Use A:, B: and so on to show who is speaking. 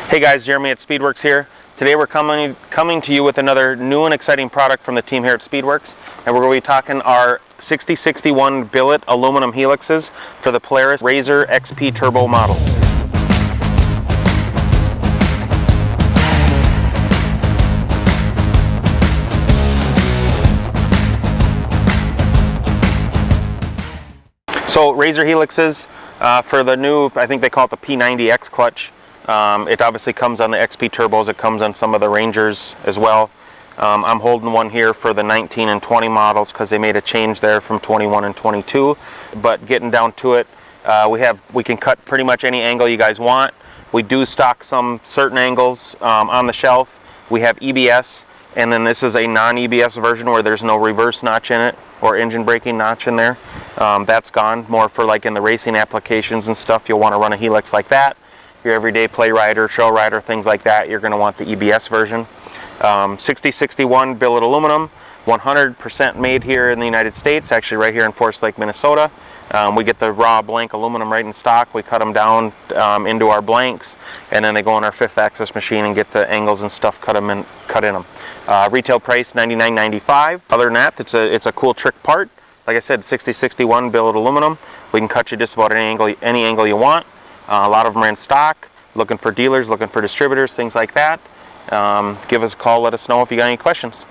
A: Hey guys, Jeremy at Speedworks here. Today we're coming to you with another new and exciting product from the team here at Speedworks, and we're going to be talking our 6061 billet aluminum helixes for the Polaris RZR XP Turbo models. So RZR helixes for the new, I think they call it the P90X clutch. It obviously comes on the XP turbos, it comes on some of the Rangers as well. I'm holding one here for the 19 and 20 models because they made a change there from 21 and 22. But getting down to it, we can cut pretty much any angle you guys want. We do stock some certain angles on the shelf. We have EBS, and then this is a non-EBS version where there's no reverse notch in it or engine braking notch in there. That's gone, more for like in the racing applications and stuff. You'll want to run a helix like that. Your everyday play rider, show rider, things like that, you're going to want the EBS version. 6061 billet aluminum, 100% made here in the United States, actually right here in Forest Lake, Minnesota. We get the raw blank aluminum right in stock. We cut them down into our blanks, and then they go in our 5th axis machine and get the angles and stuff cut in them. Retail price $99.95. Other than that, it's a cool trick part. Like I said, 6061 billet aluminum. We can cut you just about any angle you want. A lot of them are in stock, looking for dealers, looking for distributors, things like that. Give us a call, let us know if you got any questions.